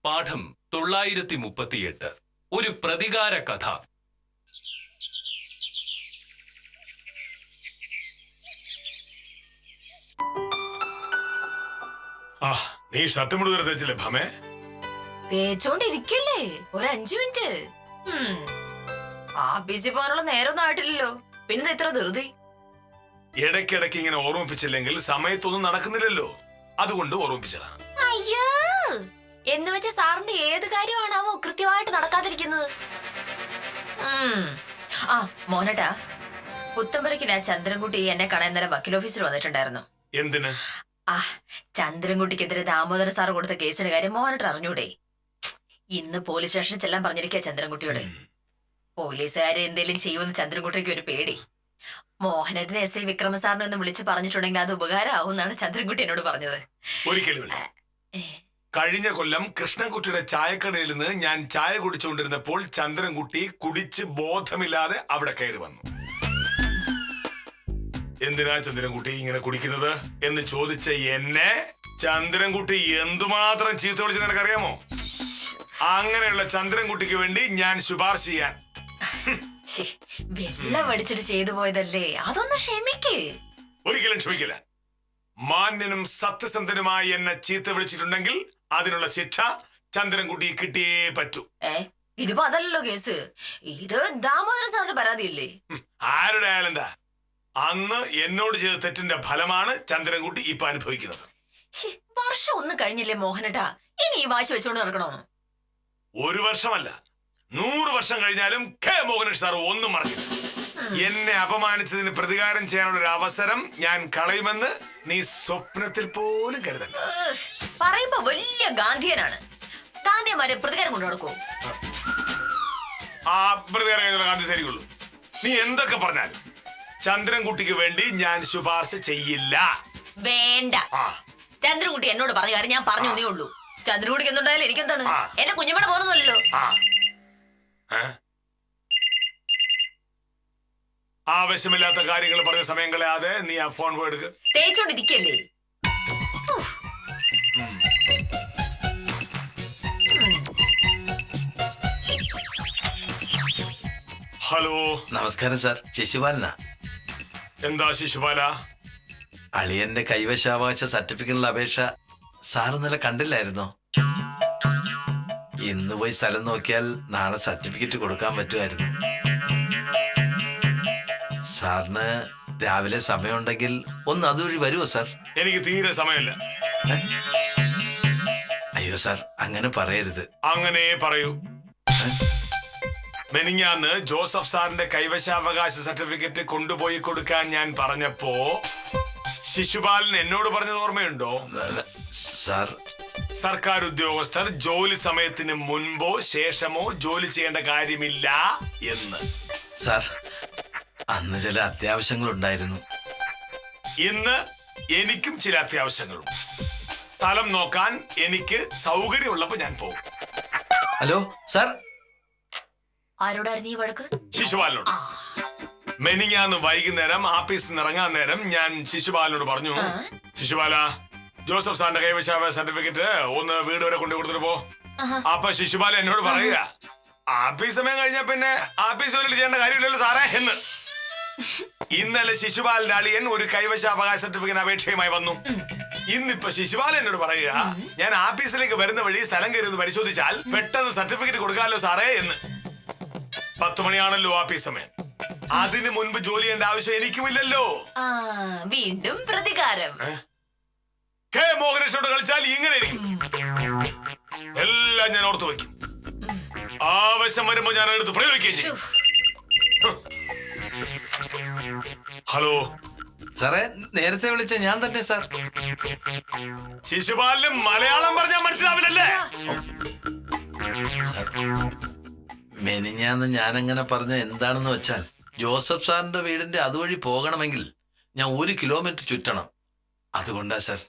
പാഠം 938 ഒരു പ്രതികാര കഥ. നീ ഷർട്ട് മുഴുവൻ തേച്ചില്ലേ ഭമേ? തേച്ചോണ്ടിരിക്കല്ലേ ഒരു 5 മിനിറ്റ്. ആഫീസിൽ പോകാനുള്ള നേരമൊന്നും ആയിട്ടില്ലല്ലോ, പിന്നെ ഇത്ര ധൃതി. ഇടയ്ക്കിടയ്ക്ക് ഇങ്ങനെ ഓർമ്മിപ്പിച്ചില്ലെങ്കിൽ സമയത്തൊന്നും നടക്കുന്നില്ലല്ലോ, അതുകൊണ്ട് ഓർമ്മിപ്പിച്ചതാ. അയ്യോ, എന്ന് വെച്ച സാറിന്റെ ഏത് കാര്യമാണാവോ കൃത്യമായിട്ട് നടക്കാതിരിക്കുന്നത്? ആ മോനട്ടാ, പുത്തമ്പരക്കില്ല ചന്ദ്രൻകുട്ടി എന്നെ കാണാൻ ഇന്നലെ വക്കീൽ ഓഫീസിൽ വന്നിട്ടുണ്ടായിരുന്നു. എന്തിന്? ചന്ദ്രൻകുട്ടിക്കെതിരെ ദാമോദര സാർ കൊടുത്ത കേസിന്റെ കാര്യം മോനട്ട് അറിഞ്ഞൂടെ? ഇന്ന് പോലീസ് സ്റ്റേഷനിൽ ചെല്ലാൻ പറഞ്ഞിരിക്കുക ചന്ദ്രൻകുട്ടിയോട്. പോലീസുകാര് എന്തേലും ചെയ്യുമെന്ന് ചന്ദ്രൻകുട്ടിക്ക് ഒരു പേടി. മോഹനേട്ടനെ SI വിക്രമ സാറിനെ ഒന്ന് വിളിച്ച് പറഞ്ഞിട്ടുണ്ടെങ്കിൽ അത് ഉപകാരമാവും എന്നാണ് ചന്ദ്രൻകുട്ടി എന്നോട് പറഞ്ഞത്. ഒരിക്കലും കഴിഞ്ഞ കൊല്ലം കൃഷ്ണൻകുട്ടിയുടെ ചായക്കടയിൽ നിന്ന് ഞാൻ ചായ കുടിച്ചുകൊണ്ടിരുന്നപ്പോൾ ചന്ദ്രൻകുട്ടി കുടിച്ച് ബോധമില്ലാതെ അവിടെ കയറി വന്നു. എന്തിനാ ചന്ദ്രൻകുട്ടി ഇങ്ങനെ കുടിക്കുന്നത് എന്ന് ചോദിച്ച എന്നെ ചന്ദ്രൻകുട്ടി എന്തുമാത്രം ചീത്ത വിളിച്ച് നിനക്കറിയാമോ? അങ്ങനെയുള്ള ചന്ദ്രൻകുട്ടിക്ക് വേണ്ടി ഞാൻ ശുപാർശ ചെയ്യാൻ. വെള്ളം അടിച്ചിട്ട് ചെയ്തു പോയതല്ലേ, അതൊന്ന് ക്ഷമിക്ക്. ഒരിക്കലും ക്ഷമിക്കില്ല. മാന്യനും സത്യസന്ധനുമായി എന്നെ ചീത്ത വിളിച്ചിട്ടുണ്ടെങ്കിൽ അതിനുള്ള ശിക്ഷ ചന്ദ്രൻകുട്ടി കിട്ടിയേ പറ്റൂ. ഇതിപ്പോ അതല്ലല്ലോ കേസ്, ഇത് ദാമോദര സാറിന്റെ പരാതിയല്ലേ? ആരുടെ ആയാലെന്താ, അന്ന് എന്നോട് ചെയ്ത തെറ്റിന്റെ ഫലമാണ് ചന്ദ്രൻകുട്ടി ഇപ്പൊ അനുഭവിക്കുന്നത്. വർഷം ഒന്ന് കഴിഞ്ഞില്ലേ മോഹനട്ടാ, ഇനി ഈ വാശി വെച്ചോണ്ട് നടക്കണോ? 1 വർഷമല്ല, 100 വർഷം കഴിഞ്ഞാലും കെ മോഹനേഷ് സാർ ഒന്നും മറക്കില്ല. എന്നെ അപമാനിച്ചതിന് പ്രതികാരം ചെയ്യാനുള്ള ഒരു അവസരം ഞാൻ കളയുമെന്ന് നീ സ്വപ്നത്തിൽ പോലും കരുതണ്ട. പറയുമ്പോ വലിയ ഗാന്ധിയനാണ്. ഗാന്ധിയന്മാരെ പ്രതികാരം കൊണ്ടു നടക്കൂ. ആ പ്രതികാരം ഗാന്ധി ശരിക്കുള്ളൂ. നീ എന്തൊക്കെ പറഞ്ഞാലും ചന്ദ്രൻകുട്ടിക്ക് വേണ്ടി ഞാൻ ശുപാർശ ചെയ്യില്ല. വേണ്ട, ചന്ദ്രൻകുട്ടി എന്നോട് പറഞ്ഞ കാര്യം ഞാൻ പറഞ്ഞേ ഉള്ളൂ. ചന്ദ്രൻകുട്ടിക്ക് എന്തുണ്ടായാലും എനിക്കെന്താണ്? എന്റെ കുഞ്ഞമ്മടെ പോകുന്നല്ലോ. ആവശ്യമില്ലാത്ത കാര്യങ്ങൾ പറഞ്ഞ സമയം കളയാതെ നീ ആ ഫോൺ പോയി എടുക്ക്. തേച്ചോണ്ടിരിക്കല്ലേ? ഹലോ, നമസ്കാരം സാർ. ശിശുപാലനാ. എന്താ ശിശുപാല? അളിയന്റെ കൈവശാവകാശ സർട്ടിഫിക്കറ്റിനുള്ള അപേക്ഷ സാർ ഇന്നലെ കണ്ടില്ലായിരുന്നോ? ഇന്ന് പോയി സ്ഥലം നോക്കിയാൽ നാളെ സർട്ടിഫിക്കറ്റ് കൊടുക്കാൻ പറ്റുമായിരുന്നു. സാറിന് രാവിലെ സമയമുണ്ടെങ്കിൽ ഒന്ന് അതുവഴി വരുമോ സാർ? എനിക്ക് തീരെ സമയമില്ല. അയ്യോ സാർ, അങ്ങനെ പറയരുത്. അങ്ങനെ പറയൂ. മെനിഞ്ഞാന്ന് ജോസഫ് സാറിന്റെ കൈവശാവകാശ സർട്ടിഫിക്കറ്റ് കൊണ്ടുപോയി കൊടുക്കാൻ ഞാൻ പറഞ്ഞപ്പോ ശിശുപാലൻ എന്നോട് പറഞ്ഞത് ഓർമ്മയുണ്ടോ? സാർ, സർക്കാർ ഉദ്യോഗസ്ഥർ ജോലി സമയത്തിന് മുൻപോ ശേഷമോ ജോലി ചെയ്യേണ്ട കാര്യമില്ല എന്ന്. സാർ, അന്ന് ചില അത്യാവശ്യങ്ങളുണ്ടായിരുന്നു. ഇന്ന് എനിക്കും ചില അത്യാവശ്യങ്ങളുണ്ട്. സ്ഥലം നോക്കാൻ എനിക്ക് സൗകര്യമുള്ളപ്പോ ഞാൻ പോകും. Hello sir. ആരോടായിരുന്നു ഈ വഴക്ക്? ശിശുപാലനോട്. മെനിഞ്ഞാന്ന് വൈകുന്നേരം ആഫീസിൽ നിന്ന് ഇറങ്ങാൻ നേരം ഞാൻ ശിശുപാലനോട് പറഞ്ഞു, ശിശുപാല, ജോസഫ് സാറിന്റെ കൈവശാവകാശ സർട്ടിഫിക്കറ്റ് ഒന്ന് വീട് വരെ കൊണ്ടു കൊടുത്തിട്ട് പോ. അപ്പൊ ശിശുപാല എന്നോട് പറയുക, ആഫീസ് സമയം കഴിഞ്ഞാ പിന്നെ ആഫീസ് ജോലി ചെയ്യേണ്ട കാര്യമില്ലല്ലോ സാറേ എന്ന്. ഇന്നലെ ശിശുപാലന്റെ അളിയൻ ഒരു കൈവശാവകാശ സർട്ടിഫിക്കറ്റ് അപേക്ഷയുമായി വന്നു. ഇന്നിപ്പോ ശിശുപാലൻ എന്നോട് പറയുക, ഞാൻ ആഫീസിലേക്ക് വരുന്ന വഴി സ്ഥലം കയറി ഒന്ന് പരിശോധിച്ചാൽ പെട്ടെന്ന് സർട്ടിഫിക്കറ്റ് കൊടുക്കാമല്ലോ സാറേ എന്ന്. 10 മണിയാണല്ലോ ആഫീസ് സമയം. അതിന് മുൻപ് ജോലി ചെയ്യേണ്ട ആവശ്യം എനിക്കുമില്ലല്ലോ. വീണ്ടും പ്രതികാരം. കെ മോഹനേഷോട് കളിച്ചാൽ ഇങ്ങനെ ഇരിക്കും. എല്ലാം ഞാൻ ഓർത്തു വയ്ക്കും. ആവശ്യം വരുമ്പോ ഞാൻ എടുത്ത് പ്രയോഗിക്കുകയും ചെയ്യും. ഹലോ സാറേ, നേരത്തെ വിളിച്ച ഞാൻ തന്നെ സാർ. ശിശുപാലിന് മലയാളം പറഞ്ഞാൽ മനസ്സിലാവില്ലല്ലേ? മെനിഞ്ഞാന്ന് ഞാനങ്ങനെ പറഞ്ഞ എന്താണെന്ന് വെച്ചാൽ, ജോസഫ് സാറിന്റെ വീടിന്റെ അതുവഴി പോകണമെങ്കിൽ ഞാൻ 1 കിലോമീറ്റർ ചുറ്റണം. അതുകൊണ്ടാ സാർ.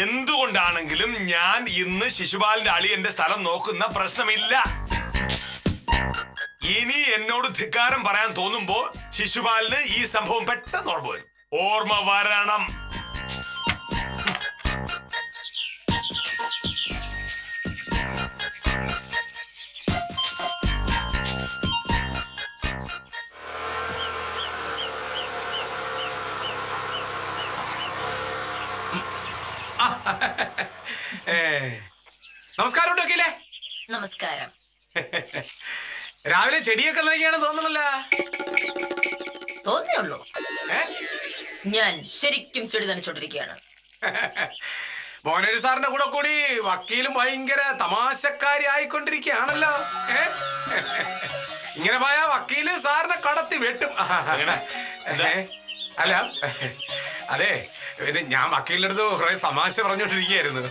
എന്തുകൊണ്ടാണെങ്കിലും ഞാൻ ഇന്ന് ശിശുപാലിന്റെ അളിയന്റെ സ്ഥലം നോക്കുന്ന പ്രശ്നമില്ല. ഇനി എന്നോട് ധിക്കാരം പറയാൻ തോന്നുമ്പോ ശിശുപാലിന് ഈ സംഭവം പെട്ടെന്ന് ഓർമ്മ വരും. ഓർമ്മ വരണം. നമസ്കാരം വക്കീലേ. നമസ്കാരം. രാവിലെ ചെടിയൊക്കെ നൽകിയാണെന്ന് തോന്നണല്ലോ. തോന്നേ ഉള്ളൂ. ഏ? ഞാൻ ശരിക്കും ചെടി നനച്ചോണ്ടിരിക്കുകയാണ്. മോഹനേഷ് സാറിന്റെ കൂടെ കൂടി വക്കീലും ഭയങ്കര തമാശക്കാരി ആയിക്കൊണ്ടിരിക്കുകയാണല്ലോ. ഇങ്ങനെ പോയാ വക്കീല് സാറിനെ കടത്തി വെട്ടും. അല്ല അതെ, പിന്നെ ഞാൻ വക്കീലിന്റെ അടുത്ത് കുറെ തമാശ പറഞ്ഞോണ്ടിരിക്കുകയായിരുന്നു.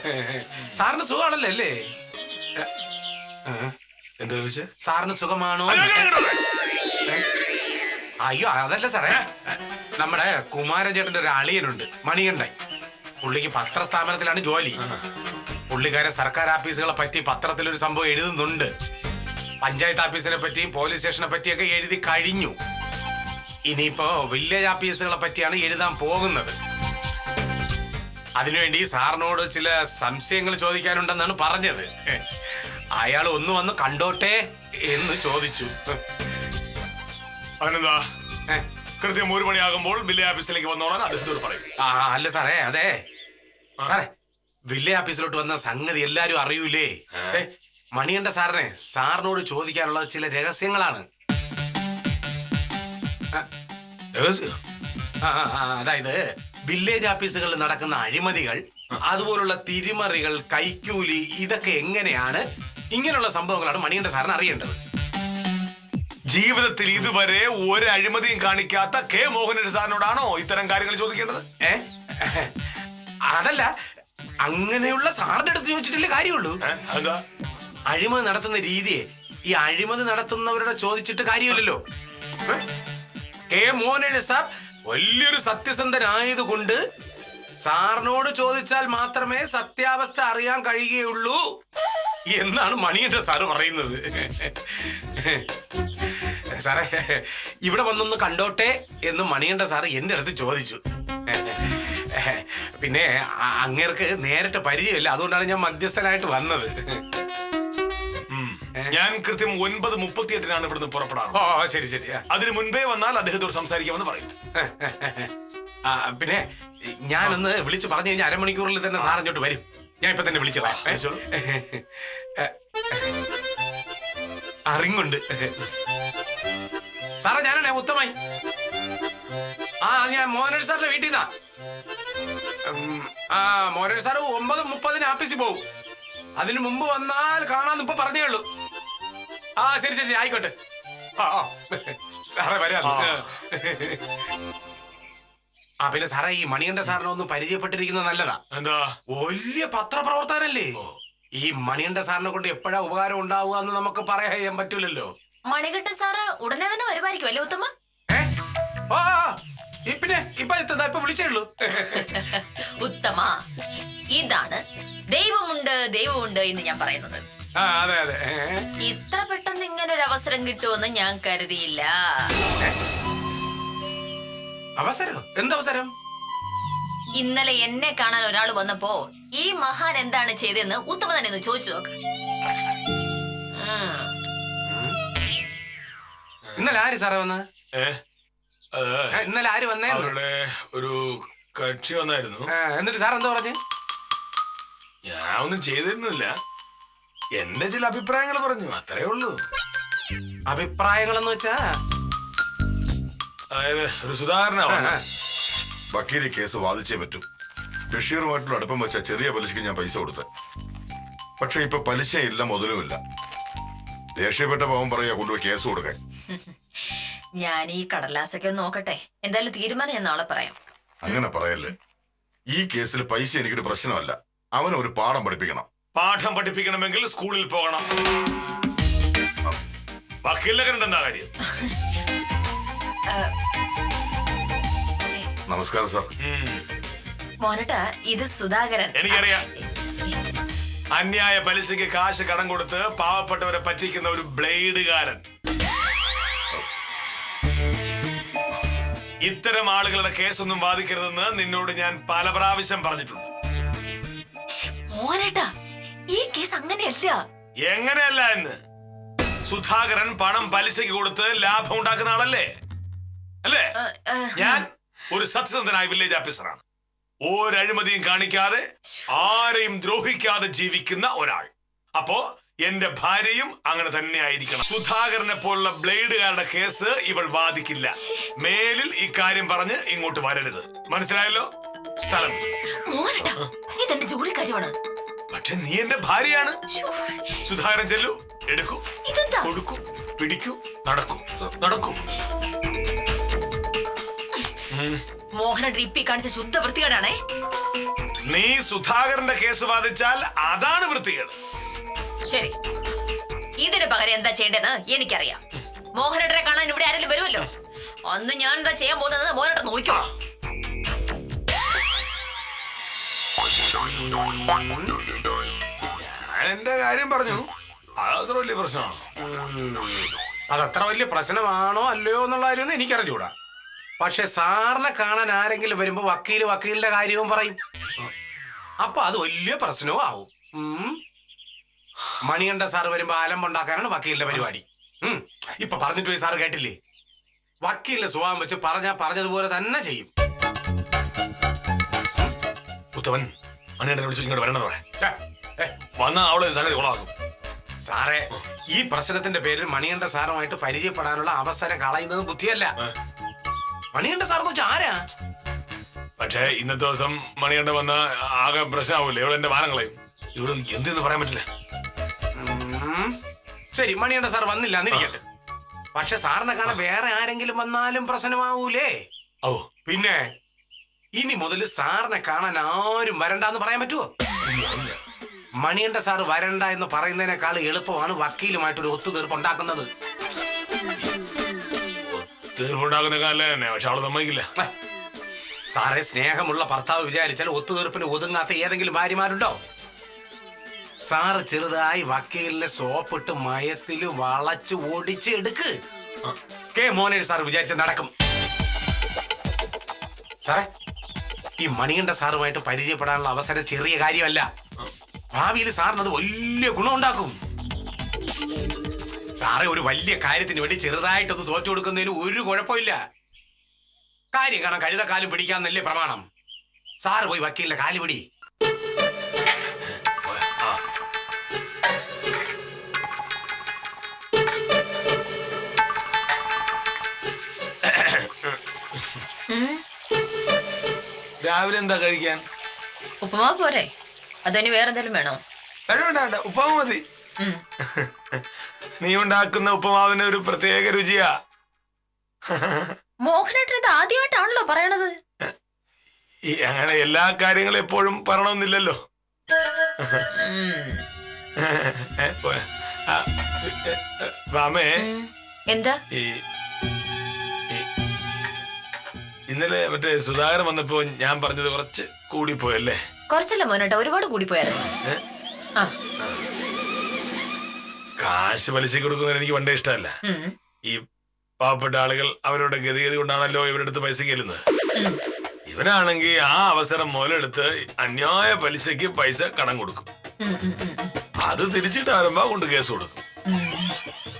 സാറിന് സുഖമാണല്ലോ അല്ലേ? എന്താ ചോദിച്ചേ? സാറിന് സുഖമാണോ? അയ്യോ അതല്ല സാറേ, നമ്മുടെ കുമാരൻ ചേട്ടന്റെ ഒരു അളിയനുണ്ട്, മണികണ്ഠൻ. പുള്ളിക്ക് പത്രസ്ഥാപനത്തിലാണ് ജോലി. പുള്ളിക്കാരൻ സർക്കാർ ഓഫീസുകളെ പറ്റി പത്രത്തിലൊരു സംഭവം എഴുതുന്നുണ്ട്. പഞ്ചായത്ത് ഓഫീസിനെ പറ്റിയും പോലീസ് സ്റ്റേഷനെ പറ്റിയൊക്കെ എഴുതി കഴിഞ്ഞു. ഇനിയിപ്പോ വില്ലേജ് ഓഫീസുകളെ പറ്റിയാണ് എഴുതാൻ പോകുന്നത്. അതിനുവേണ്ടി സാറിനോട് ചില സംശയങ്ങൾ ചോദിക്കാനുണ്ടെന്നാണ് പറഞ്ഞത്. അയാൾ ഒന്ന് വന്ന് കണ്ടോട്ടെ എന്ന് ചോദിച്ചു. അതിനെന്താ, കൃത്യം 1 മണിയാകുമ്പോൾ വില്ലേജ് ഓഫീസിലേക്ക് വന്നോളാൻ അദ്ദേഹത്തോട് പറയും. അല്ല സാറേ, അതെ സാറേ, വില്ലേജ് ഓഫീസിലോട്ട് വന്ന സംഗതി എല്ലാരും അറിയൂലേ? മണികണ്ഠ സാറിനെ സാറിനോട് ചോദിക്കാനുള്ള ചില രഹസ്യങ്ങളാണ്. അതായത് വില്ലേജ് ഓഫീസുകളിൽ നടക്കുന്ന അഴിമതികൾ, അതുപോലുള്ള തിരിമറികൾ, കൈക്കൂലി, ഇതൊക്കെ എങ്ങനെയാണ്, ഇങ്ങനെയുള്ള സംഭവങ്ങളാണ് മണികണ്ഠ സാറിന് അറിയേണ്ടത്. ജീവിതത്തിൽ ഇതുവരെ ഒരു അഴിമതിയും കാണിക്കാത്ത കെ മോഹനൻ സാറിനോടാണോ ഇത്തരം കാര്യങ്ങൾ ചോദിക്കേണ്ടത്? അതല്ല, അങ്ങനെയുള്ള സാറിന്റെ അടുത്ത് ചോദിച്ചിട്ടില്ലേ കാര്യമുള്ളൂ. എന്താ അഴിമതി നടത്തുന്ന രീതിയെ ഈ അഴിമതി നടത്തുന്നവരുടെ ചോദിച്ചിട്ട് കാര്യമില്ലല്ലോ. കെ മോഹനൻ സാർ വലിയൊരു സത്യസന്ധനായതുകൊണ്ട് സാറിനോട് ചോദിച്ചാൽ മാത്രമേ സത്യാവസ്ഥ അറിയാൻ കഴിയുകയുള്ളൂ എന്നാണ് മണികണ്ഠൻ സാറ് പറയുന്നത്. സാറേ, ഇവിടെ വന്നൊന്ന് കണ്ടോട്ടെ എന്ന് മണികണ്ഠൻ സാറ് എന്റെ അടുത്ത് ചോദിച്ചു. പിന്നെ അങ്ങേർക്ക് നേരിട്ട് പരിചയമില്ല, അതുകൊണ്ടാണ് ഞാൻ മധ്യസ്ഥനായിട്ട് വന്നത്. ഞാൻ കൃത്യം 9:38 ഇവിടുന്ന് പുറപ്പെടാറ്. ഓ ശരി ശരി. അതിന് മുൻപേ വന്നാൽ അദ്ദേഹത്തോട് സംസാരിക്കാമെന്ന് പറയും. പിന്നെ ഞാനൊന്ന് വിളിച്ചു പറഞ്ഞു കഴിഞ്ഞാൽ അരമണിക്കൂറിൽ തന്നെ സാർ ഇങ്ങോട്ട് വരും. ഞാൻ ഇപ്പൊ തന്നെ വിളിച്ചോളാം. അറിങ്ങുണ്ട് സാറേ, ഞാനാണേ ഉത്തമായി. ഞാൻ മോഹനൻ സാറിന്റെ വീട്ടിൽ നിന്നാ. മോഹനൻ സാറ് 9:30 ഓഫീസിൽ പോകും. അതിനു മുമ്പ് വന്നാൽ കാണാന്ന് ഇപ്പൊ പറഞ്ഞേ ഉള്ളൂ. ശരി ശരി ആയിക്കോട്ടെ. സാറേ വരാം. പിന്നെ സാറേ, ഈ മണികണ്ഠ സാറിനെ ഒന്ന് പരിചയപ്പെട്ടിരിക്കുന്നത് നല്ലതാ. എന്താ, വലിയ പത്രപ്രവർത്തകനല്ലേ? ഈ മണികണ്ഠ സാറിനെ കൊണ്ട് എപ്പോഴാ ഉപകാരം ഉണ്ടാവുക എന്ന് നമുക്ക് പറയാൻ പറ്റൂലല്ലോ. മണികണ്ഠൻ സാറ് ഉടനെ തന്നെ വരുമായിരിക്കും അല്ലേ ഉത്തമ? പിന്നെ ഇപ്പൊ ഇപ്പൊ വിളിച്ചേ ഉള്ളൂ. ഉത്തമ, ഇതാണ് ദൈവമുണ്ട് ദൈവമുണ്ട് എന്ന് ഞാൻ പറയുന്നത്. അതെ അതെ. ഇത്ര പെട്ടെന്ന് ഇങ്ങനെ ഒരു അവസരം കിട്ടുമെന്ന് ഞാൻ കരുതിയില്ല. അവസരം? എന്തവസരം? ഇന്നലെ എന്നെ കാണാൻ ഒരാൾ വന്നപ്പോ ഈ മഹാൻ എന്താണ് ചെയ്തതെന്ന് ഉത്തമ തന്നെ ഒന്ന് ചോദിച്ചു നോക്ക്. ഇന്നലെ ആര് സാറേ വന്ന്? ഇന്നലെ ആര് വന്നേ? അവരുടെ ഒരു കക്ഷി വന്നായിരുന്നു. എന്നിട്ട് സാർ എന്താ പറഞ്ഞു? ഞാൻ ഒന്നും ചെയ്തിരുന്നില്ല, എന്റെ ചില അഭിപ്രായങ്ങൾ പറഞ്ഞു, അത്രേ ഉള്ളൂ. അഭിപ്രായങ്ങളെന്ന് വെച്ചാ? അതായത് ഒരു സുധാകരനാണ്. വക്കീല് കേസ് വാദിച്ചേ പറ്റൂ. ബഷീറുമായിട്ടുള്ള അടുപ്പം വെച്ച ചെറിയ പലിശയ്ക്ക് ഞാൻ പൈസ കൊടുത്ത. പക്ഷെ ഇപ്പൊ പലിശയില്ല, മുതലുമില്ല. ദേഷ്യപ്പെട്ട പാവം പറയാ കൊണ്ടുപോയി കേസ് കൊടുക്കാൻ. ഞാൻ ഈ കടലാസൊക്കെ നോക്കട്ടെ, എന്തായാലും തീരുമാനം ഞാൻ നാളെ പറയാം. അങ്ങനെ പറയല്ലേ. ഈ കേസിൽ പൈസ എനിക്കൊരു പ്രശ്നമല്ല. അവനെ ഒരു പാഠം പഠിപ്പിക്കണം. പാഠം പഠിപ്പിക്കണമെങ്കിൽ സ്കൂളിൽ പോകണം. വക്കീലിനെ കണ്ടെന്താ കാര്യം? നമസ്കാരം സാർ. മോനട്ടാ, ഇത് സുധാകരൻ. എനിക്കറിയാം. അന്യായ പലിശയ്ക്ക് കാശ് കടം കൊടുത്ത് പാവപ്പെട്ടവരെ പറ്റിക്കുന്ന ഒരു ബ്ലേഡുകാരൻ. ഇത്തരം ആളുകളുടെ കേസൊന്നും വാദിക്കരുതെന്ന് നിന്നോട് ഞാൻ പല പ്രാവശ്യം പറഞ്ഞിട്ടുണ്ട്. മോനട്ടാ, ഈ കേസ് അങ്ങനെയല്ല. എങ്ങനെയല്ല എന്ന്? സുധാകരൻ പണം പലിശയ്ക്ക് കൊടുത്ത് ലാഭം ഉണ്ടാക്കുന്ന ആളല്ലേ? അല്ലേ? ഞാൻ ഒരു സത്യസന്ധനായ വില്ലേജ് ഓഫീസറാണ്. ഒരഴിമതിയും കാണിക്കാതെ ആരെയും ദ്രോഹിക്കാതെ ജീവിക്കുന്ന ഒരാൾ. അപ്പോ എന്റെ ഭാര്യയും അങ്ങനെ തന്നെ ആയിരിക്കണം. സുധാകരനെ പോലുള്ള ബ്ലേഡുകാരുടെ കേസ് ഇവൾ വാദിക്കില്ല. മേലിൽ ഇക്കാര്യം പറഞ്ഞ് ഇങ്ങോട്ട് വരരുത്. മനസ്സിലായല്ലോ? സ്ഥലം. മോഹനേട്ടാ ഇതെന്റെ ജോലിക്കാര്യമാണ്. പക്ഷെ നീ എന്റെ ഭാര്യയാണ്. സുധാകരൻ ചെല്ലു, എടുക്കൂ, ഇതെന്താ? കൊടുക്കൂ, പിടിക്കൂ, നടക്കൂ, നടക്കൂ. മോഹനേട്ടൻ ഇപ്പി കാണിച്ച ശുദ്ധ വൃത്തികേടാണേ. നീ സുധാകരന്റെ കേസ് വാദിച്ചാൽ അതാണ് വൃത്തികേട്. ശരി, ഇതിന് പകരം എന്താ ചെയ്യേണ്ടതെന്ന് എനിക്കറിയാം. മോഹനേട്ടനെ കാണാൻ ഇവിടെ ആരെങ്കിലും വരുമല്ലോ, അന്ന് ഞാൻ എന്താ ചെയ്യാൻ പോകുന്നത് മോഹനേട്ടൻ നോക്കിക്കോ. ഞാൻ എന്റെ കാര്യം പറഞ്ഞു. അതത്ര വലിയ പ്രശ്നമാണോ? അതത്ര വലിയ പ്രശ്നമാണോ അല്ലയോ എന്നുള്ള കാര്യമൊന്നും എനിക്കറിഞ്ഞൂടാ. പക്ഷെ സാറിനെ കാണാൻ ആരെങ്കിലും വരുമ്പോ വക്കീലിന്റെ കാര്യവും പറയും. അപ്പൊ അത് വലിയ പ്രശ്നവും ആവും. മണികണ്ഠ സാറ് വരുമ്പോ അലമ്പുണ്ടാക്കാനാണ് വക്കീലിന്റെ പരിപാടി. ഇപ്പൊ പറഞ്ഞിട്ട് പോയി സാറ് കേട്ടില്ലേ? വക്കീലിന്റെ സ്വഭാവം വെച്ച് പറഞ്ഞതുപോലെ തന്നെ ചെയ്യും. ഉത്തമൻ മണികണ്ഠനെ വിളിച്ചു ഇങ്ങോട്ട് വരണത് വന്ന അവള് സംഗതി കൊളാകും. സാറേ, ഈ പ്രശ്നത്തിന്റെ പേരിൽ മണികണ്ഠ സാറുമായിട്ട് പരിചയപ്പെടാനുള്ള അവസരം കളയുന്നത് ബുദ്ധിയല്ല. മണികണ്ഠ സാറെന്ന് വെച്ചാൽ ആരാ? പക്ഷേ ഇന്നത്തെ ദിവസം മണികണ്ഠൻ വന്ന ആകെ പ്രശ്നമാവൂലേ? ഇവിടെ എന്റെ വാരം കളയും. ഇവിടെ എന്തെന്ന് പറയാൻ പറ്റില്ല. ശരി, മണികണ്ഠ സാർ വന്നില്ല എന്നിരിക്കട്ടെ. പക്ഷെ സാറിനെ കാണാൻ വേറെ ആരെങ്കിലും വന്നാലും പ്രശ്നമാവൂലേ? ഓ പിന്നെ ഇനി മുതൽ സാറിനെ കാണാൻ ആരും വരണ്ടെന്ന് പറയാൻ പറ്റുമോ? മണികണ്ഠ സാർ വരണ്ട എന്ന് പറയുന്നതിനേക്കാൾ എളുപ്പമാണ് വക്കീലുമായിട്ടൊരു ഒത്തുതീർപ്പ് ഉണ്ടാക്കുന്നത്. തീർപ്പുണ്ടാക്കുന്ന കാലം തന്നെ. പക്ഷെ അവള് സമ്മതിക്കില്ല. സാറെ, സ്നേഹമുള്ള ഭർത്താവ് വിചാരിച്ചാൽ ഒത്തുതീർപ്പിന് ഒതുങ്ങാത്ത ഏതെങ്കിലും ഭാര്യമാരുണ്ടോ? സാറ് ചെറുതായി വക്കീലിനെ സോപ്പിട്ട് മയത്തിൽ വളച്ച് ഓടിച്ച് എടുക്ക്. കെ മോഹനൻ സാർ വിചാരിച്ച നടക്കും. സാറേ, ഈ മണികണ്ഠ സാറുമായിട്ട് പരിചയപ്പെടാനുള്ള അവസരം ചെറിയ കാര്യമല്ല. ഭാവിയിൽ സാറിന് അത് വലിയ ഗുണമുണ്ടാക്കും. സാറേ, ഒരു വലിയ കാര്യത്തിന് വേണ്ടി ചെറുതായിട്ടൊന്ന് തോറ്റു കൊടുക്കുന്നതിന് ഒരു കുഴപ്പമില്ല. കാര്യം കാണാൻ കഴുതക്കാലും പിടിക്കാന്നല്ലേ പ്രമാണം. സാറ് പോയി വക്കീലിന്റെ കാല് പിടി. രാവിലെ എന്താ കഴിക്കാൻ? ഉപ്പുമാവ് പോരെ? അതിന് വേറെന്തെങ്കിലും വേണോ? വേണ്ട, ഉപ്പുമാവ് മതി. നീ ഉണ്ടാക്കുന്ന ഉപ്പുമാവിന് ഒരു പ്രത്യേക രുചിയാ. മോഹനേട്ടൻ ഇത് ആദ്യമായിട്ടാണല്ലോ പറയണത്. അങ്ങനെ എല്ലാ കാര്യങ്ങളും എപ്പോഴും പറയണമെന്നില്ലല്ലോ. വാമേ, എന്താ? ഇന്നലെ മറ്റേ സുധാകരൻ വന്നപ്പോ ഞാൻ പറഞ്ഞത് കുറച്ച് കൂടിപ്പോയല്ലേ? കുറച്ചല്ല മോനേട്ടാ, ഒരുപാട് കൂടി പോയായിരുന്നു. കാശ് പലിശക്ക് കൊടുക്കുന്നതിന് എനിക്ക് പണ്ടേ ഇഷ്ടമല്ല. ഈ പാവപ്പെട്ട ആളുകൾ അവരുടെ ഗതിഗതി കൊണ്ടാണല്ലോ ഇവരുടെ അടുത്ത് പൈസ കേളുന്നത്. ഇവനാണെങ്കിൽ ആ അവസരം മുതലെടുത്ത് അന്യായ പലിശക്ക് പൈസ കടം കൊടുക്കും. അത് തിരിച്ചിട്ട് വരുമ്പോ കൊണ്ട് കേസ് കൊടുക്കും.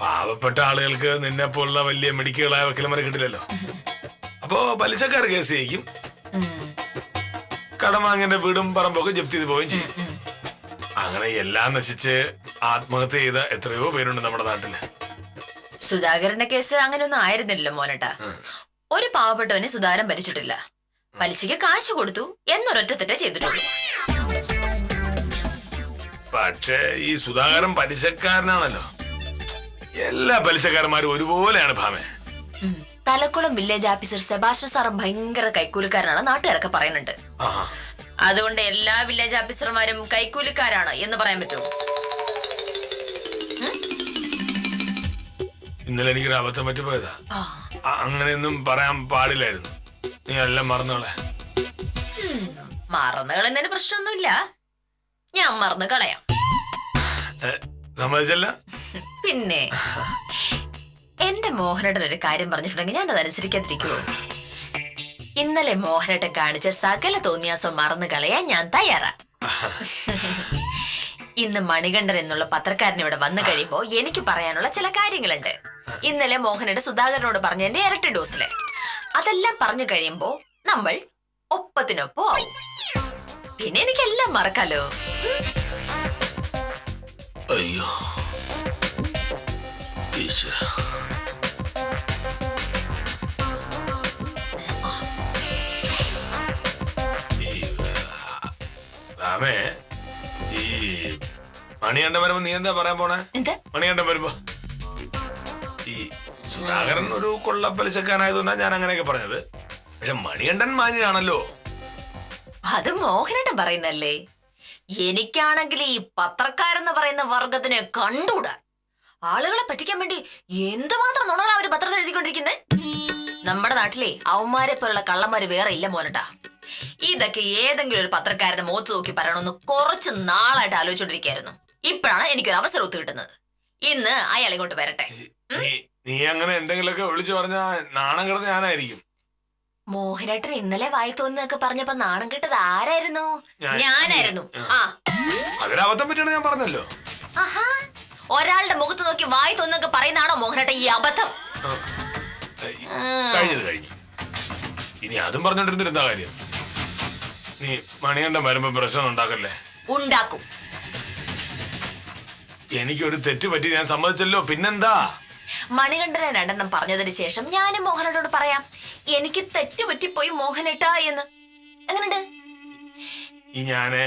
പാവപ്പെട്ട ആളുകൾക്ക് നിന്നെ പോലുള്ള വലിയ മെഡിക്കുകളായ വക്കീലന്മാരെ കിട്ടില്ലല്ലോ. അപ്പോ പലിശക്കാർ കേസ് ചെയ്യിക്കും. കടം വാങ്ങേണ്ട വീടും പറമ്പൊക്കെ ജപ്തി ചെയ്ത് പോവുകയും ചെയ്യും. അങ്ങനെ എല്ലാം നശിച്ച് ആത്മഹത്യ ചെയ്ത എത്രയോ പേരുണ്ട് നമ്മുടെ നാട്ടില്. സുധാകരന്റെ കേസ് അങ്ങനെയൊന്നും ആയിരുന്നില്ലല്ലോ മോനേട്ടാ. ഒരു പാവപ്പെട്ടവനെ സുധാകരൻ ഭരിച്ചിട്ടില്ല. പലിശയ്ക്ക് കാശ് കൊടുത്തു എന്നൊരൊറ്റ തെറ്റേ ചെയ്തിട്ടുള്ളൂ. പക്ഷേ ഈ സുധാകരൻ പലിശക്കാരനാണല്ലോ. എല്ലാ പലിശക്കാരന്മാരും ഒരുപോലെയാണ് ഭാമേ. Thalakkulam village officer Sebastian sir ഭയങ്കര കൈക്കൂലിക്കാരനാണ് നാട്ടുകാരൊക്കെ പറയുന്നുണ്ട്. അതുകൊണ്ട് എല്ലാ വില്ലേജ് ഓഫീസർമാരും കൈക്കൂലിക്കാരാണ് എന്ന് പറയാൻ പറ്റുമോ? ഇന്നലെ എനിക്കൊരു അബദ്ധം പറ്റിപ്പോയതാ. അങ്ങനെയൊന്നും പറയാൻ പാടില്ലായിരുന്നു. നീ എല്ലാം മറന്നോളെ. മറന്നു കളയുന്നതിന് പ്രശ്നമൊന്നുമില്ല, ഞാൻ മറന്നു കളയാം. സമ്മതിച്ചല്ല? പിന്നെ എന്റെ മോഹനേട്ടൻ ഒരു കാര്യം പറഞ്ഞിട്ടുണ്ടെങ്കിൽ ഞാൻ അതനുസരിക്കാതിരിക്കുമോ? ഇന്നലെ മോഹനേട്ടൻ കാണിച്ച സകല തോന്നിയാസം മറന്നു കളയാൻ ഞാൻ തയ്യാറാ. ഇന്ന് മണികണ്ഠൻ എന്നുള്ള പത്രക്കാരൻ ഇവിടെ വന്നു കഴിയുമ്പോ എനിക്ക് പറയാനുള്ള ചില കാര്യങ്ങളുണ്ട്. ഇന്നലെ മോഹനേട്ടൻ സുധാകരനോട് പറഞ്ഞതിന്റെ ഇരട്ടി ഡോസില്. അതെല്ലാം പറഞ്ഞു കഴിയുമ്പോ നമ്മൾ ഒപ്പത്തിനൊപ്പം ആവും. പിന്നെ എനിക്കെല്ലാം മറക്കാലോ. അയ്യോ ഈശ്വര. രാമേ, ഈ മണികണ്ഠൻ വരുമ്പോ നീ എന്താ പറയാൻ പോണേ? എന്താ? മണികണ്ഠൻ വരുമ്പോ ഈ സുധാകരൻ ഒരു കൊള്ളപ്പലിശക്കാനായതുകൊണ്ടാണ് ഞാൻ അങ്ങനെയൊക്കെ പറഞ്ഞത്. പക്ഷെ മണികണ്ഠൻ മാന്യനാണല്ലോ. അത് മോഹനേട്ടൻ പറയുന്നല്ലേ. എനിക്കാണെങ്കിൽ ഈ പത്രക്കാരെന്ന് പറയുന്ന വർഗത്തിനെ കണ്ടൂടാ. ആളുകളെ പറ്റിക്കാൻ വേണ്ടി എന്തുമാത്രം നുണകളാ അവര് പത്രത്തിൽ എഴുതിക്കൊണ്ടിരിക്കുന്നേ. നമ്മുടെ നാട്ടിലെ അവന്മാരെ പോലുള്ള കള്ളന്മാര് വേറെ ഇല്ല മോനട്ടാ. ഇതൊക്കെ ഏതെങ്കിലും ഒരു പത്രക്കാരന്റെ മുഖത്ത് നോക്കി പറയണമെന്ന് കുറച്ച് നാളായിട്ട് ആലോചിച്ചോണ്ടിരിക്കായിരുന്നു. ഇപ്പോഴാണ് എനിക്കൊരു അവസരം ഒത്തു കിട്ടുന്നത്. ഇന്ന് അയാൾ ഇങ്ങോട്ട് വരട്ടെ. നീ അങ്ങനെ എന്തെങ്കിലുമൊക്കെ വിളിച്ചു പറഞ്ഞാ നാണം കിടന്ന് ഞാനായിരിക്കും. മോഹനേട്ടൻ ഇന്നലെ വായി തോന്നുന്നൊക്കെ പറഞ്ഞപ്പോ നാണം കിട്ടത് ആരായിരുന്നു? ഞാനായിരുന്നു. ആ, അതൊരബദ്ധം പറ്റിയാണ് ഞാൻ പറഞ്ഞല്ലോ. ആഹാ, ഒരാളുടെ മുഖത്ത് നോക്കി വായി തോന്നുന്നൊക്കെ പറയുന്നതാണോ മോഹനേട്ടൻ ഈ അബദ്ധം? കഴിഞ്ഞത് കഴിഞ്ഞു. ഇനി അതും പറഞ്ഞോണ്ടിരുന്നിരുന്ന കാര്യം. നീ മണികണ്ഠൻ വരുമ്പോ പ്രശ്നം ഉണ്ടാക്കല്ലേ. ഉണ്ടാക്കും. എനിക്കൊരു തെറ്റ് പറ്റി, ഞാൻ സമ്മതിച്ചല്ലോ. പിന്നെന്താ? മണികണ്ഠനെ രണ്ടെണ്ണം പറഞ്ഞതിന് ശേഷം ഞാനും മോഹനേട്ടനോട് പറയാം, എനിക്ക് തെറ്റ് പറ്റിപ്പോയി മോഹനേട്ടാ എന്ന്. എങ്ങനെയുണ്ട്? ഈ ഞാനേ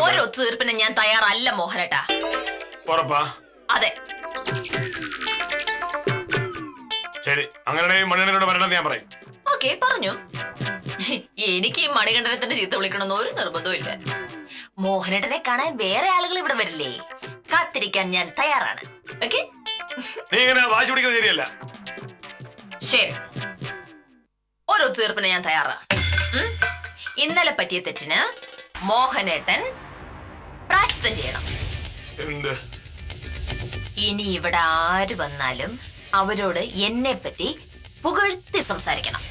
ഓരോ തീർപ്പിനും ഞാൻ തയ്യാറല്ല മോഹനേട്ടാ. ഉറപ്പാ? അതെ. ശരി, അങ്ങനെ മണികണ്ഠനോട് വരണമെന്ന് ഞാൻ പറയും. ഓക്കെ, പറഞ്ഞു. എനിക്ക് ഈ മണികണ്ഠനെ തന്നെ ചീത്ത വിളിക്കണമെന്ന് ഒരു നിർബന്ധവും ഇല്ല. മോഹനേട്ടനെ കാണാൻ വേറെ ആളുകൾ ഇവിടെ വരില്ലേ? കാത്തിരിക്കാൻ ഞാൻ തയ്യാറാണ്. ഓക്കെ, നീ ഇങ്ങനെ വാശി പിടിക്കുന്നത് ശരിയല്ല. ശരി, ഓരോ തീർപ്പിന് ഞാൻ തയ്യാറാ. ഇന്നലെ പറ്റിയ തെറ്റിന് മോഹനേട്ടൻ പ്രായശ്ചിത്തം ചെയ്യണം. എന്ത്? ഇനി ഇവിടെ ആര് വന്നാലും അവരോട് എന്നെ പറ്റി പുകഴ്ത്തി സംസാരിക്കണം.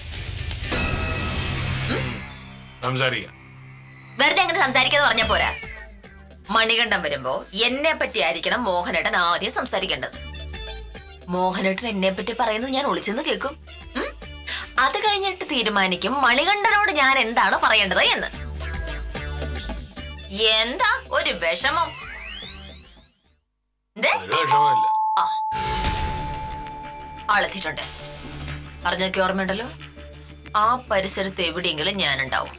സംസാരിക്കാം. വെറുതെ അങ്ങനെ സംസാരിക്കാന്ന് പറഞ്ഞ പോരാ. മണികണ്ഠൻ വരുമ്പോ എന്നെ പറ്റി ആയിരിക്കണം മോഹനേട്ടൻ ആദ്യം സംസാരിക്കേണ്ടത്. മോഹനേട്ടൻ എന്നെ പറ്റി പറയുന്നത് ഞാൻ ഒളിച്ചെന്ന് കേൾക്കും. അത് കഴിഞ്ഞിട്ട് തീരുമാനിക്കും മണികണ്ഠനോട് ഞാൻ എന്താണ് പറയേണ്ടത് എന്ന്. എന്താ ഒരു വിഷമം? ഒരു വിഷമമില്ല. ആളെത്തിയിട്ടുണ്ട്. പറഞ്ഞൊക്കെ ഓർമ്മയുണ്ടല്ലോ. ആ പരിസരത്ത് എവിടെയെങ്കിലും ഞാനുണ്ടാവും.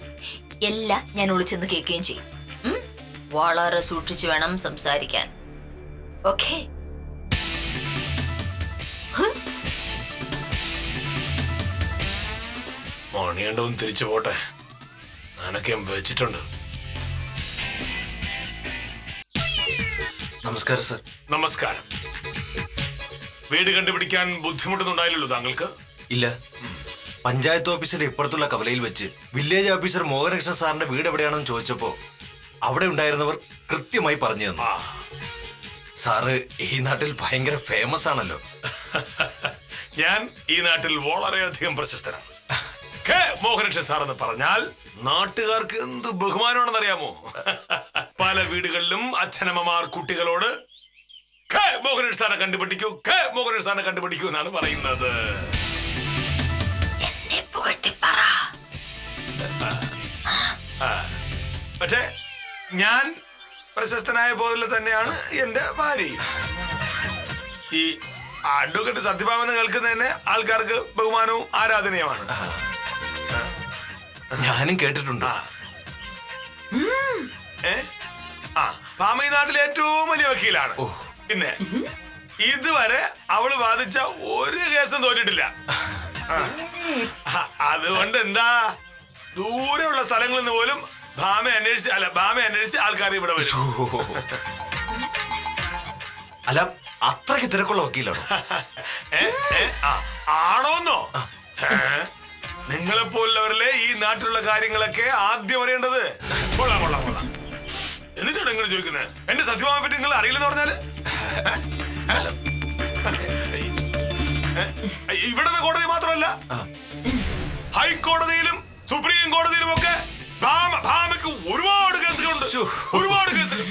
എല്ലാം ഞാൻ ഒളിച്ചെന്ന് കേൾക്കുകയും ചെയ്യും. വളരെ സൂക്ഷിച്ചു വേണം സംസാരിക്കാൻ. ഓക്കേ? മണികണ്ഠൻ തിരിച്ചു പോട്ടെ. ഞാനൊക്കെ വെച്ചിട്ടുണ്ട്. നമസ്കാരം സർ. നമസ്കാരം. വീട് കണ്ടുപിടിക്കാൻ ബുദ്ധിമുട്ടൊന്നുണ്ടായില്ലല്ലോ താങ്കൾക്ക്? ഇല്ല, പഞ്ചായത്ത് ഓഫീസിന്റെ ഇപ്പുറത്തുള്ള കവലയിൽ വെച്ച് വില്ലേജ് ഓഫീസർ മോഹനകൃഷ്ണൻ സാറിന്റെ വീട് എവിടെയാണെന്ന് ചോദിച്ചപ്പോ അവിടെ ഉണ്ടായിരുന്നവർ കൃത്യമായി പറഞ്ഞു തന്നു. സാറ് ഈ നാട്ടിൽ ഭയങ്കര ഫേമസ് ആണല്ലോ. ഞാൻ ഈ നാട്ടിൽ വളരെയധികം പ്രശസ്തനാണ്. മോഹനകൃഷ്ണൻ സാർ എന്ന് പറഞ്ഞാൽ നാട്ടുകാർക്ക് എന്ത് ബഹുമാനമാണെന്ന് അറിയാമോ? പല വീടുകളിലും അച്ഛനമ്മമാർ കുട്ടികളോട് മോഹനകൃഷ്ണൻ സാറിനെ കണ്ടുപിടിക്കൂ, മോഹനകൃഷ്ണൻ സാറിനെ കണ്ടുപിടിക്കൂ എന്നാണ് പറയുന്നത്. പക്ഷേ ഞാൻ പ്രശസ്തനായ പോലെ തന്നെയാണ് എന്റെ ഭാര്യ. ഈ അഡ്വക്കേറ്റ് സത്യഭാമന് കേൾക്കുന്നതന്നെ ആൾക്കാർക്ക് ബഹുമാനവും ആരാധനയുമാണ്. ഞാനും കേട്ടിട്ടുണ്ട്. ഭാമ ഈ നാട്ടിലെ ഏറ്റവും വലിയ വക്കീലാണ്. പിന്നെ ഇതുവരെ അവള് വാദിച്ച ഒരു കേസും തോറ്റിട്ടില്ല. അതുകൊണ്ട് എന്താ, ദൂരെയുള്ള സ്ഥലങ്ങളിൽ നിന്ന് പോലും ഭാമ അന്വേഷിച്ച് ആൾക്കാർ ഇവിടെ വരും. അല്ല, അത്രയ്ക്ക് തിരക്കുള്ള വക്കീലാണോ? ആണോന്നോ? നിങ്ങളെപ്പോലുള്ളവരല്ലേ ഈ നാട്ടിലുള്ള കാര്യങ്ങളൊക്കെ ആദ്യം അറിയേണ്ടത്. കൊള്ളാം കൊള്ളാം കൊള്ളാം. എന്നിട്ടാണ് നിങ്ങൾ ചോദിക്കുന്നത് എന്റെ സത്യഭാമയെ പറ്റി നിങ്ങൾ അറിയില്ലെന്ന് പറഞ്ഞാല്? ഇവിടുത്തെ കോടതി മാത്രമല്ല, ഹൈക്കോടതിയിലും സുപ്രീം കോടതിയിലും ഒക്കെ ഭാമയ്ക്ക് ഒരുപാട് കേസുകളുണ്ട്. ഒരുപാട് കേസുകൾ.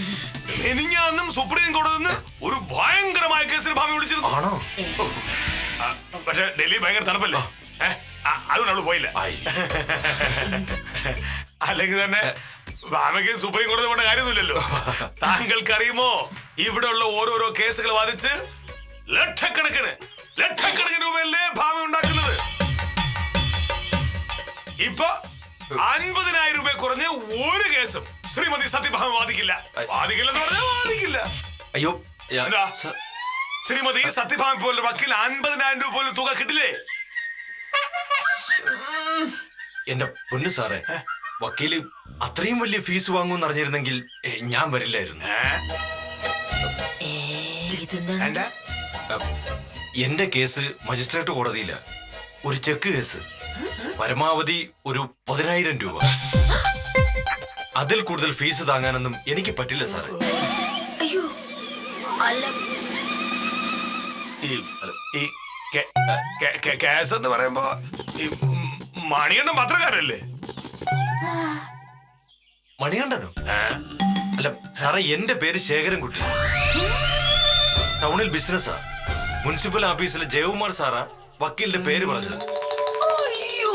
എനിങ്ങാന്നും സുപ്രീം കോടതിയിൽ നിന്ന് ഒരു ഭയങ്കരമായ കേസിന് ഭാമ വിളിച്ചിരുന്നു. ആണോ? പക്ഷെ ഡൽഹി ഭയങ്കര തണുപ്പല്ലോ, അതുകൊണ്ട് അവള് പോയില്ല. അല്ലെങ്കിൽ തന്നെ ഭാമയ്ക്ക് സുപ്രീം കോടതി പോകേണ്ട കാര്യമൊന്നുമില്ലല്ലോ. താങ്കൾക്കറിയുമോ ഇവിടെ ഉള്ള ഓരോരോ കേസുകൾ വാദിച്ച് ലക്ഷക്കണക്കിന് രൂപയല്ലേ ഭാമ ഉണ്ടാക്കുന്നത്. ഇപ്പൊ 50,000 രൂപ കുറഞ്ഞ് ഒരു കേസും ശ്രീമതി സത്യഭാമ വാദിക്കില്ലെന്ന് പറഞ്ഞാൽ വാദിക്കില്ല. അയ്യോ എന്താ ശ്രീമതി സത്യഭാമ പോലുള്ള വക്കീൽ 50,000 രൂപ പോലും തുക കിട്ടില്ലേ? എന്റെ പൊന്നു സാറേ, വക്കീല് അത്രയും വലിയ ഫീസ് വാങ്ങുമെന്ന് അറിഞ്ഞിരുന്നെങ്കിൽ ഞാൻ വരില്ലായിരുന്നു. ഇതെന്താണ്? എന്റെ കേസ് മജിസ്ട്രേറ്റ് കോടതിയില്ല, ഒരു ചെക്ക് കേസ്. പരമാവധി ഒരു 10,000 രൂപ. അതിൽ കൂടുതൽ ഫീസ് താങ്ങാനൊന്നും എനിക്ക് പറ്റില്ല സാറേ. അയ്യോ അല്ല, ഈ കേസ് എന്ന് പറയുമ്പോ ഈ മണിയണ്ണം പത്രക്കാരല്ലേ? മണികണ്ഠനോ? അല്ല സാറേ, എന്റെ പേര് ശേഖരൻകുട്ടി. ടൗണിൽ ബിസിനസ്സാ. മുനിസിപ്പൽ ഓഫീസിലെ ജയകുമാർ സാറാ വക്കീലിന്റെ പേര് പറഞ്ഞത്. അയ്യോ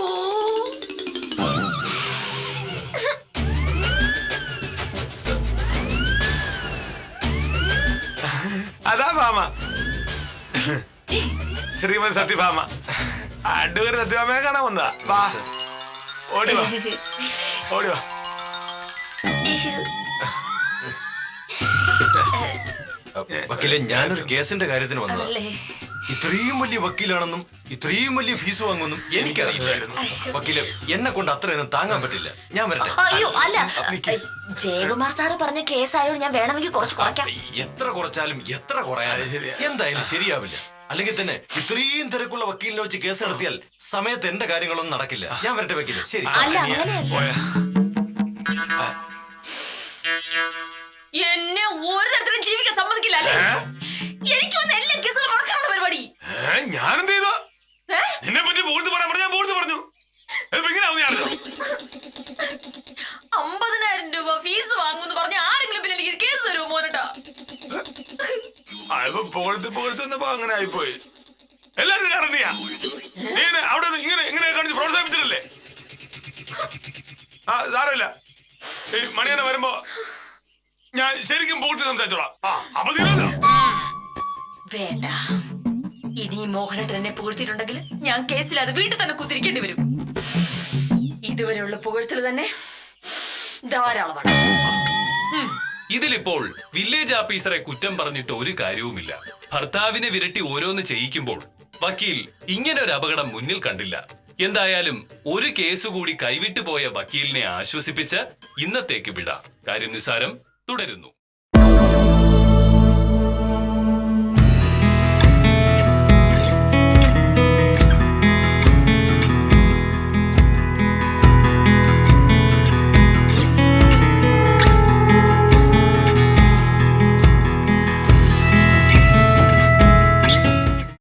അതാ ഭാമ, ശ്രീമതി സത്യഭാമ. അഡ്വക്കേറ്റ് സത്യഭാമയെ കാണാൻ വന്നതാ. വാ, ഓടി വാ, ഓടി വാ. വക്കീലെ, ഞാനൊരു കേസിന്റെ കാര്യത്തിന് വന്നതാ. അതല്ലേ? ഇത്രയും വലിയ വക്കീലാണെന്നും ഇത്രയും വലിയ ഫീസ് വാങ്ങുമെന്നും എനിക്കറിയില്ലായിരുന്നു. വക്കീലെ, എന്നെ കൊണ്ട് അത്രയൊന്നും താങ്ങാൻ പറ്റില്ല. ഞാൻ വരട്ടെ. അയ്യോ അല്ല, ജയകുമാർ സാറ് പറഞ്ഞ കേസായോട് ഞാൻ വേണമെങ്കിൽ കുറച്ച് കുറയ്ക്കാം. എത്ര കുറച്ചാലും എത്ര കുറയാലും ശരിയാ. എന്തായാലും ശരിയാവില്ല. അല്ലെങ്കിൽ തന്നെ ഇത്രയും തിരക്കുള്ള വക്കീലിനെ വെച്ച് കേസ് നടത്തിയാൽ സമയത്ത് എന്റെ കാര്യങ്ങളൊന്നും നടക്കില്ല. ഞാൻ വരട്ടെ വക്കീലെ, ശരി. അല്ല അങ്ങനെയല്ല, പോയാ എന്നെ ഒരു തരത്തിലും ജീവിക്കാൻ സമ്മതിക്കില്ല അല്ലേ? എനിക്ക് വന്ന എല്ലാ കേസുകളും മുടക്കാനുള്ള പരിപാടി. ഞാനെന്ത് ചെയ്തോ? നിന്നെ പറ്റി ബോർഡ് പറയാൻ പറഞ്ഞു, ഞാൻ ബോർഡ് പറഞ്ഞു. ഇങ്ങനെയാവും ഞാൻ 50,000 രൂപ ഫീസ് വാങ്ങുമെന്ന് പറഞ്ഞ ആരെങ്കിലും പിന്നെ എനിക്ക് കേസ് തരുമോ മോനട്ടാ? പോഴത്തപ്പോ അങ്ങനെ ആയിപ്പോയി. എല്ലാരും കാരണം നീ അവിടെ ഇങ്ങനെ കാണിച്ച് പ്രോത്സാഹിപ്പിച്ചിട്ടല്ലേ? ആ സാരമില്ല, ഈ മണിയനെ വരുമ്പോ ഞാൻ ശരിക്കും പൂർത്തി സംസാരിച്ചോളാം. അപ്പൊ തീരല്ലോ. വേണ്ട, ഇനി മോഹനട്ടൻ എന്നെ പുകഴ്ത്തിയിട്ടുണ്ടെങ്കിൽ ഞാൻ കേസിൽ അത് വീട്ടിൽ തന്നെ കുത്തിരിക്കേണ്ടി വരും. ഇതുവരെയുള്ള പുകഴ്ത്തൽ തന്നെ ധാരാളമാണ്. ഇതിലിപ്പോൾ വില്ലേജ് ഓഫീസറെ കുറ്റം പറഞ്ഞിട്ട് ഒരു കാര്യവുമില്ല. ഭർത്താവിനെ വിരട്ടി ഓരോന്ന് ചെയ്യിക്കുമ്പോൾ വക്കീൽ ഇങ്ങനെ ഒരു അപകടം മുന്നിൽ കണ്ടില്ല. എന്തായാലും ഒരു കേസ് കൂടി കൈവിട്ടു പോയ വക്കീലിനെ ആശ്വസിപ്പിച്ച് ഇന്നത്തേക്ക് വിടാം. കാര്യം നിസ്സാരം തുടരുന്നു.